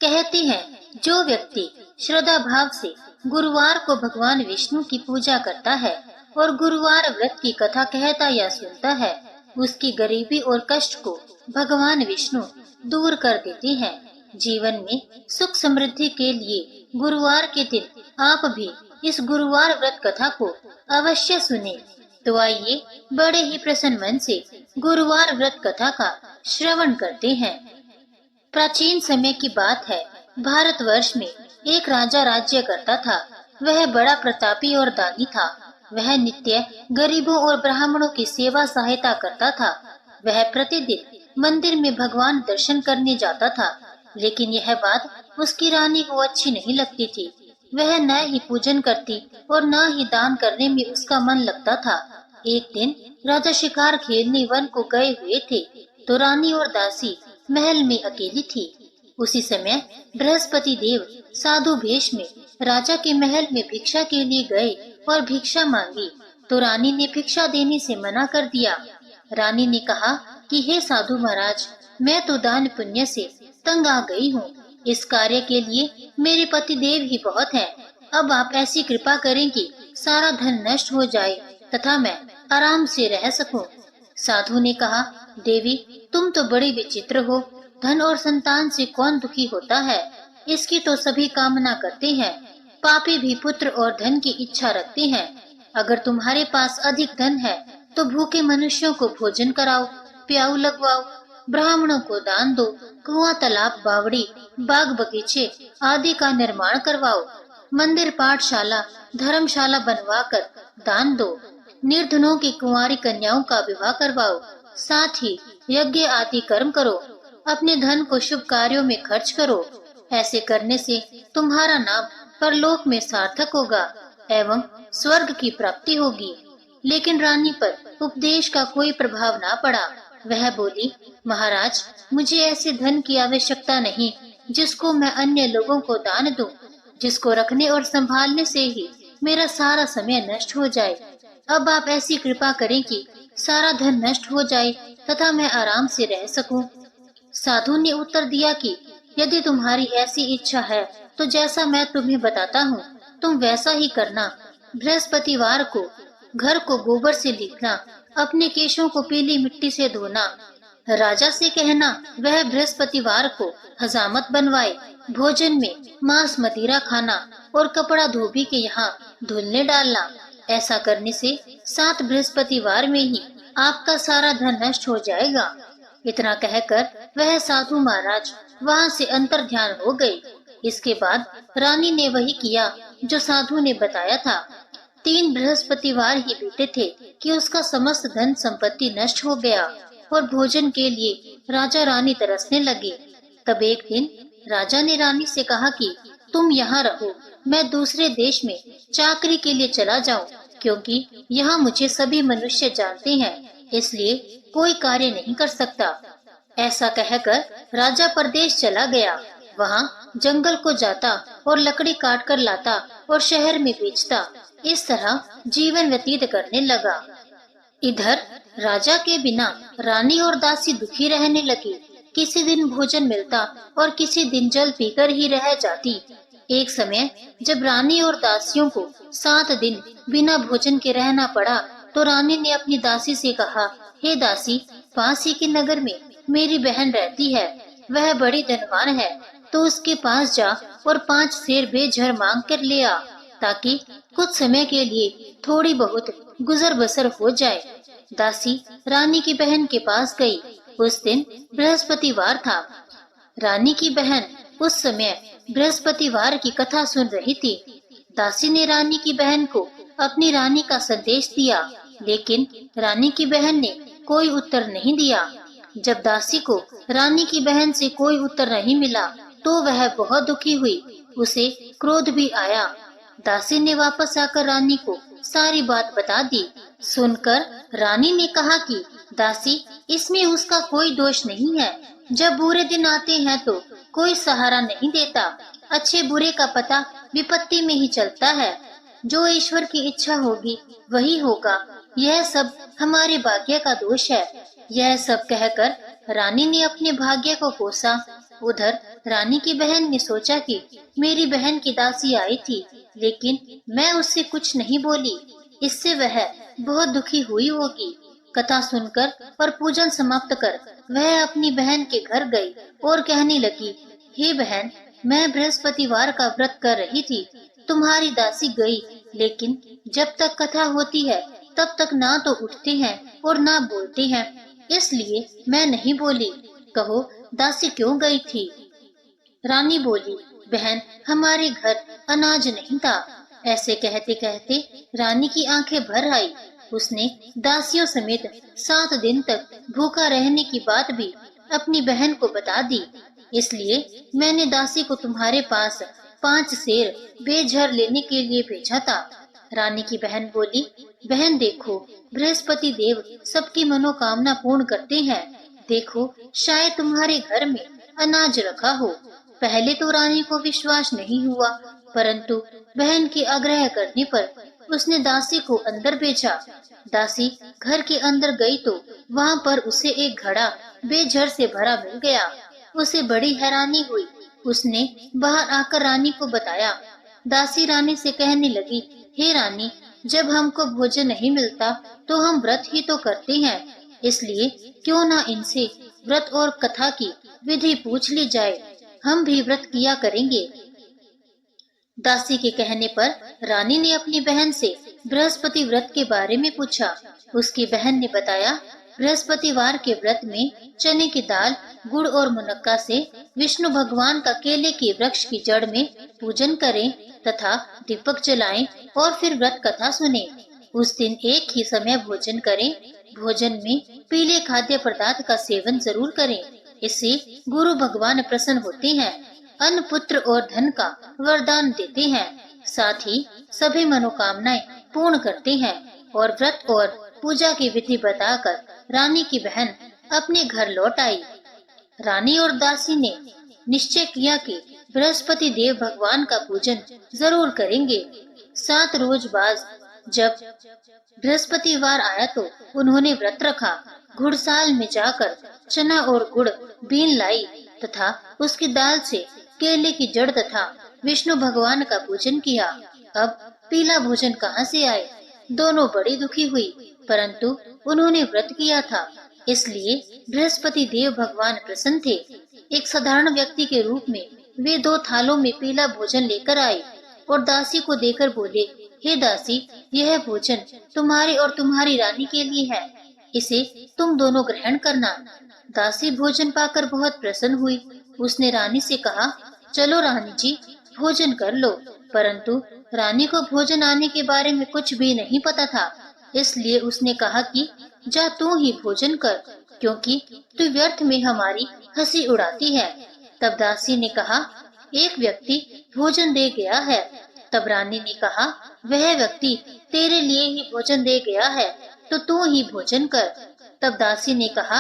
कहते हैं जो व्यक्ति श्रद्धा भाव से गुरुवार को भगवान विष्णु की पूजा करता है और गुरुवार व्रत की कथा कहता या सुनता है, उसकी गरीबी और कष्ट को भगवान विष्णु दूर कर देते हैं। जीवन में सुख समृद्धि के लिए गुरुवार के दिन आप भी इस गुरुवार व्रत कथा को अवश्य सुने। तो आइए बड़े ही प्रसन्न मन से गुरुवार व्रत कथा का श्रवण करते हैं। प्राचीन समय की बात है। भारतवर्ष में एक राजा राज्य करता था। वह बड़ा प्रतापी और दानी था। वह नित्य गरीबों और ब्राह्मणों की सेवा सहायता करता था। वह प्रतिदिन मंदिर में भगवान दर्शन करने जाता था, लेकिन यह बात उसकी रानी को अच्छी नहीं लगती थी। वह न ही पूजन करती और न ही दान करने में उसका मन लगता था। एक दिन राजा शिकार खेलने वन को गए हुए थे, तो रानी और दासी महल में अकेली थी। उसी समय बृहस्पति देव साधु वेश में राजा के महल में भिक्षा के लिए गए और भिक्षा मांगी, तो रानी ने भिक्षा देने से मना कर दिया। रानी ने कहा कि हे साधु महाराज, मैं तो दान पुण्य से तंग आ गई हूँ। इस कार्य के लिए मेरे पति देव ही बहुत हैं। अब आप ऐसी कृपा करें कि सारा धन नष्ट हो जाए तथा मैं आराम से रह सकूं। साधु ने कहा, देवी तुम तो बड़ी विचित्र हो। धन और संतान से कौन दुखी होता है? इसकी तो सभी कामना करते हैं। पापी भी पुत्र और धन की इच्छा रखते हैं। अगर तुम्हारे पास अधिक धन है तो भूखे मनुष्यों को भोजन कराओ, प्याऊ लगवाओ, ब्राह्मणों को दान दो, कुआं तालाब बावड़ी बाग बगीचे आदि का निर्माण करवाओ, मंदिर पाठशाला धर्मशाला बनवा कर दान दो, निर्धनों की कुंवारी कन्याओं का विवाह करवाओ, साथ ही यज्ञ आदि कर्म करो, अपने धन को शुभ कार्यों में खर्च करो। ऐसे करने से तुम्हारा नाम परलोक में सार्थक होगा एवं स्वर्ग की प्राप्ति होगी। लेकिन रानी पर उपदेश का कोई प्रभाव ना पड़ा। वह बोली, महाराज मुझे ऐसे धन की आवश्यकता नहीं जिसको मैं अन्य लोगों को दान दूं, जिसको रखने और संभालने से ही मेरा सारा समय नष्ट हो जाए। अब आप ऐसी कृपा करें कि सारा धन नष्ट हो जाए तथा मैं आराम से रह सकूं। साधु ने उत्तर दिया कि यदि तुम्हारी ऐसी इच्छा है तो जैसा मैं तुम्हें बताता हूँ तुम वैसा ही करना। बृहस्पतिवार को घर को गोबर से लीपना, अपने केशों को पीली मिट्टी से धोना, राजा से कहना वह बृहस्पतिवार को हजामत बनवाए, भोजन में मांस मदिरा खाना और कपड़ा धोबी के यहाँ धुलने डालना। ऐसा करने से 7 बृहस्पतिवार में ही आपका सारा धन नष्ट हो जाएगा। इतना कहकर वह साधु महाराज वहाँ से अंतर ध्यान हो गए। इसके बाद रानी ने वही किया जो साधु ने बताया था। 3 बृहस्पतिवार ही बीते थे कि उसका समस्त धन संपत्ति नष्ट हो गया और भोजन के लिए राजा रानी तरसने लगे। तब एक दिन राजा ने रानी से कहा कि तुम यहाँ रहो, मैं दूसरे देश में चाकरी के लिए चला जाऊं, क्योंकि यहाँ मुझे सभी मनुष्य जानते हैं, इसलिए कोई कार्य नहीं कर सकता। ऐसा कहकर राजा परदेश चला गया। वहाँ जंगल को जाता और लकड़ी काट कर लाता और शहर में बेचता। इस तरह जीवन व्यतीत करने लगा। इधर राजा के बिना रानी और दासी दुखी रहने लगी। किसी दिन भोजन मिलता और किसी दिन जल पीकर ही रह जाती। एक समय जब रानी और दासियों को 7 दिन बिना भोजन के रहना पड़ा, तो रानी ने अपनी दासी से कहा, हे दासी, पास ही के नगर में मेरी बहन रहती है। वह बड़ी धनवान है, तो उसके पास जा और 5 सेर बेझर मांग कर ले आ, ताकि कुछ समय के लिए थोड़ी बहुत गुजर बसर हो जाए। दासी रानी की बहन के पास गई। उस दिन बृहस्पतिवार था। रानी की बहन उस समय बृहस्पतिवार की कथा सुन रही थी। दासी ने रानी की बहन को अपनी रानी का संदेश दिया, लेकिन रानी की बहन ने कोई उत्तर नहीं दिया। जब दासी को रानी की बहन से कोई उत्तर नहीं मिला, तो वह बहुत दुखी हुई। उसे क्रोध भी आया। दासी ने वापस आकर रानी को सारी बात बता दी। सुनकर रानी ने कहा कि दासी, इसमें उसका कोई दोष नहीं है। जब बुरे दिन आते हैं तो कोई सहारा नहीं देता। अच्छे बुरे का पता विपत्ति में ही चलता है। जो ईश्वर की इच्छा होगी वही होगा। यह सब हमारे भाग्य का दोष है। यह सब कहकर रानी ने अपने भाग्य को कोसा। उधर रानी की बहन ने सोचा कि मेरी बहन की दासी आई थी, लेकिन मैं उससे कुछ नहीं बोली, इससे वह बहुत दुखी हुई होगी। कथा सुनकर और पूजन समाप्त कर वह अपनी बहन के घर गई और कहने लगी, हे बहन, मैं बृहस्पतिवार का व्रत कर रही थी, तुम्हारी दासी गई, लेकिन जब तक कथा होती है तब तक ना तो उठते हैं और ना बोलते हैं, इसलिए मैं नहीं बोली। कहो दासी क्यों गई थी? रानी बोली, बहन, हमारे घर अनाज नहीं था। ऐसे कहते कहते रानी की आंखें भर आई। उसने दासियों समेत 7 दिन तक भूखा रहने की बात भी अपनी बहन को बता दी। इसलिए मैंने दासी को तुम्हारे पास 5 सेर बेझर लेने के लिए भेजा था। रानी की बहन बोली, बहन देखो, बृहस्पति देव सबकी मनोकामना पूर्ण करते हैं। देखो, शायद तुम्हारे घर में अनाज रखा हो। पहले तो रानी को विश्वास नहीं हुआ, परंतु बहन के आग्रह करने पर उसने दासी को अंदर भेजा। दासी घर के अंदर गई तो वहाँ पर उसे एक घड़ा बेझर से भरा मिल गया। उसे बड़ी हैरानी हुई। उसने बाहर आकर रानी को बताया। दासी रानी से कहने लगी, हे रानी, जब हमको भोजन नहीं मिलता तो हम व्रत ही तो करते हैं, इसलिए क्यों ना इनसे व्रत और कथा की विधि पूछ ली जाए, हम भी व्रत किया करेंगे। दासी के कहने पर रानी ने अपनी बहन से बृहस्पति व्रत के बारे में पूछा। उसकी बहन ने बताया, बृहस्पतिवार के व्रत में चने की दाल, गुड़ और मुनक्का से विष्णु भगवान का केले के वृक्ष की जड़ में पूजन करें तथा दीपक जलाएं और फिर व्रत कथा सुने। उस दिन एक ही समय भोजन करें। भोजन में पीले खाद्य पदार्थ का सेवन जरूर करें, इससे गुरु भगवान प्रसन्न होते हैं, अन्न, पुत्र और धन का वरदान देते हैं, साथ ही सभी मनोकामनाएं पूर्ण करते हैं। और व्रत और पूजा की विधि बताकर रानी की बहन अपने घर लौट आई। रानी और दासी ने निश्चय किया कि बृहस्पति देव भगवान का पूजन जरूर करेंगे। 7 रोज बाद जब बृहस्पतिवार आया तो उन्होंने व्रत रखा। घुड़साल में जाकर चना और गुड़ बीन लाई तथा उसकी दाल से केले की जड़ तथा विष्णु भगवान का पूजन किया। अब पीला भोजन कहाँ से आए? दोनों बड़ी दुखी हुई, परंतु उन्होंने व्रत किया था, इसलिए बृहस्पति देव भगवान प्रसन्न थे। एक साधारण व्यक्ति के रूप में वे 2 थालों में पीला भोजन लेकर आए और दासी को देकर बोले, हे दासी, यह भोजन तुम्हारे और तुम्हारी रानी के लिए है, इसे तुम दोनों ग्रहण करना। दासी भोजन पाकर बहुत प्रसन्न हुई। उसने रानी से कहा, चलो रानी जी, भोजन कर लो। परंतु रानी को भोजन आने के बारे में कुछ भी नहीं पता था, इसलिए उसने कहा कि जा तू ही भोजन कर, क्योंकि तू व्यर्थ में हमारी हंसी उड़ाती है। तब दासी ने कहा, एक व्यक्ति भोजन दे गया है। तब रानी ने कहा, वह व्यक्ति तेरे लिए ही भोजन दे गया है, तो तू ही भोजन कर। तब दासी ने कहा,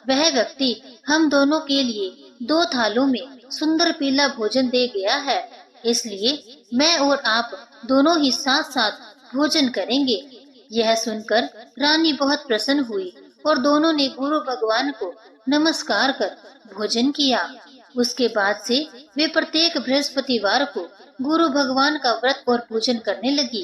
वह व्यक्ति हम दोनों के लिए 2 थालों में सुंदर पीला भोजन दे गया है, इसलिए मैं और आप दोनों ही साथ साथ भोजन करेंगे। यह सुनकर रानी बहुत प्रसन्न हुई और दोनों ने गुरु भगवान को नमस्कार कर भोजन किया। उसके बाद से वे प्रत्येक बृहस्पतिवार को गुरु भगवान का व्रत और पूजन करने लगी।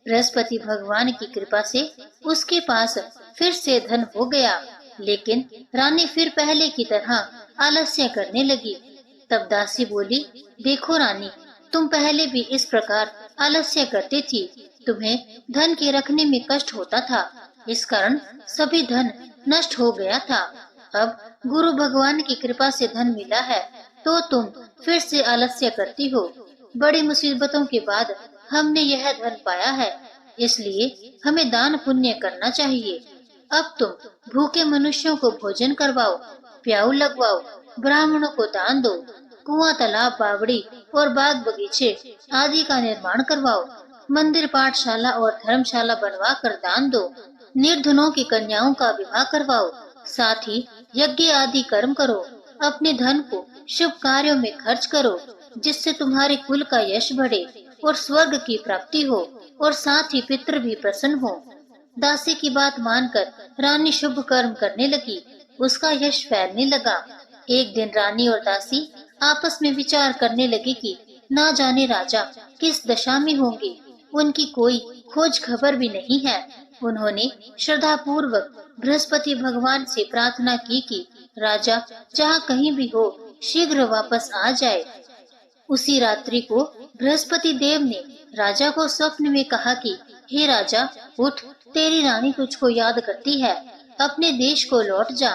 बृहस्पति भगवान की कृपा से उसके पास फिर से धन हो गया, लेकिन रानी फिर पहले की तरह आलस्य करने लगी। तब दासी बोली, देखो रानी, तुम पहले भी इस प्रकार आलस्य करती थी, तुम्हें धन के रखने में कष्ट होता था, इस कारण सभी धन नष्ट हो गया था। अब गुरु भगवान की कृपा से धन मिला है तो तुम फिर से आलस्य करती हो। बड़ी मुसीबतों के बाद हमने यह धन पाया है, इसलिए हमें दान पुण्य करना चाहिए। अब तुम भूखे मनुष्यों को भोजन करवाओ, प्याऊ लगवाओ, ब्राह्मणों को दान दो, कुआं, तालाब, बावड़ी और बाग बगीचे आदि का निर्माण करवाओ, मंदिर, पाठशाला और धर्मशाला बनवा कर दान दो, निर्धनों की कन्याओं का विवाह करवाओ, साथ ही यज्ञ आदि कर्म करो, अपने धन को शुभ कार्यों में खर्च करो, जिससे तुम्हारे कुल का यश बढ़े और स्वर्ग की प्राप्ति हो और साथ ही पितृ भी प्रसन्न हो। दासी की बात मानकर रानी शुभ कर्म करने लगी। उसका यश फैलने लगा। एक दिन रानी और दासी आपस में विचार करने लगे कि ना जाने राजा किस दशा में होंगे, उनकी कोई खोज खबर भी नहीं है। उन्होंने श्रद्धा पूर्वक बृहस्पति भगवान से प्रार्थना की कि राजा जहाँ कहीं भी हो शीघ्र वापस आ जाए। उसी रात्रि को बृहस्पति देव ने राजा को स्वप्न में कहा कि हे राजा, उठ, तेरी रानी तुझको याद करती है, अपने देश को लौट जा।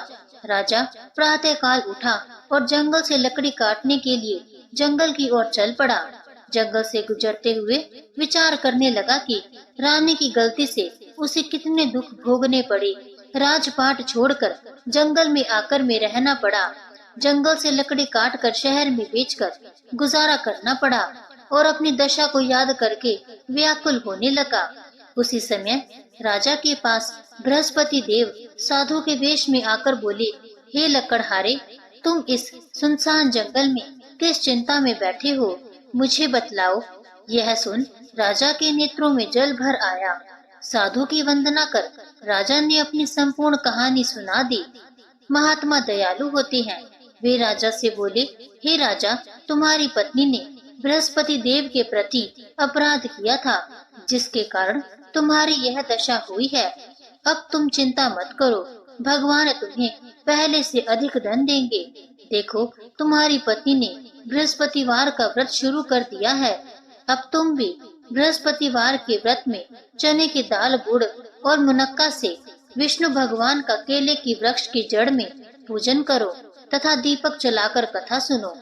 राजा प्रातः काल उठा और जंगल से लकड़ी काटने के लिए जंगल की ओर चल पड़ा। जंगल से गुजरते हुए विचार करने लगा कि रानी की गलती से उसे कितने दुख भोगने पड़े। राजपाट छोड़कर जंगल में आकर में रहना पड़ा। जंगल से लकड़ी काट कर शहर में बेचकर गुजारा करना पड़ा और अपनी दशा को याद करके व्याकुल होने लगा। उसी समय राजा के पास बृहस्पति देव साधु के वेश में आकर बोले, हे लकड़हारे, तुम इस सुनसान जंगल में किस चिंता में बैठे हो, मुझे बतलाओ। यह सुन राजा के नेत्रों में जल भर आया। साधु की वंदना कर राजा ने अपनी संपूर्ण कहानी सुना दी। महात्मा दयालु होते हैं। वे राजा से बोले, हे राजा, तुम्हारी पत्नी ने बृहस्पति देव के प्रति अपराध किया था, जिसके कारण तुम्हारी यह दशा हुई है। अब तुम चिंता मत करो, भगवान तुम्हें पहले से अधिक धन देंगे। देखो, तुम्हारी पत्नी ने बृहस्पतिवार का व्रत शुरू कर दिया है। अब तुम भी बृहस्पतिवार के व्रत में चने की दाल, गुड़ और मुनक्का से विष्णु भगवान का केले की वृक्ष की जड़ में पूजन करो तथा दीपक जलाकर कथा सुनो।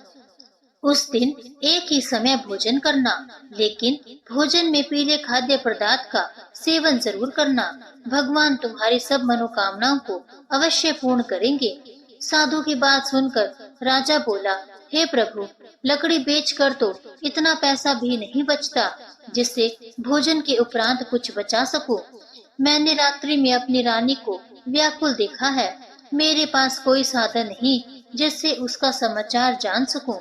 उस दिन एक ही समय भोजन करना, लेकिन भोजन में पीले खाद्य पदार्थ का सेवन जरूर करना। भगवान तुम्हारी सब मनोकामनाओं को अवश्य पूर्ण करेंगे। साधु की बात सुनकर राजा बोला, हे प्रभु, लकड़ी बेचकर तो इतना पैसा भी नहीं बचता जिससे भोजन के उपरांत कुछ बचा सकूं। मैंने रात्रि में अपनी रानी को व्याकुल देखा है। मेरे पास कोई साधन नहीं जिससे उसका समाचार जान सकूं।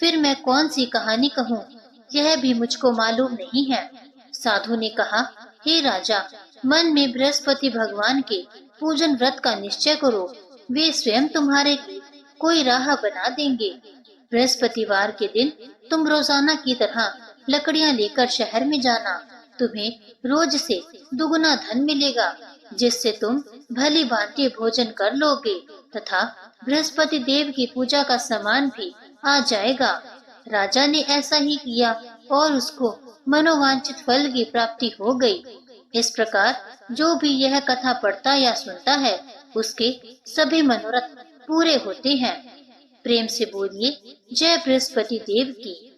फिर मैं कौन सी कहानी कहूँ, यह भी मुझको मालूम नहीं है। साधु ने कहा, हे राजा, मन में बृहस्पति भगवान के पूजन व्रत का निश्चय करो, वे स्वयं तुम्हारे लिए कोई राह बना देंगे। बृहस्पतिवार के दिन तुम रोजाना की तरह लकड़ियां लेकर शहर में जाना। तुम्हें रोज से दुगुना धन मिलेगा, जिससे तुम भली भांति भोजन कर लोगे तथा बृहस्पति देव की पूजा का सामान भी आ जाएगा। राजा ने ऐसा ही किया और उसको मनोवांछित फल की प्राप्ति हो गई। इस प्रकार जो भी यह कथा पढ़ता या सुनता है, उसके सभी मनोरथ पूरे होते हैं। प्रेम से बोलिए, जय बृहस्पति देव की।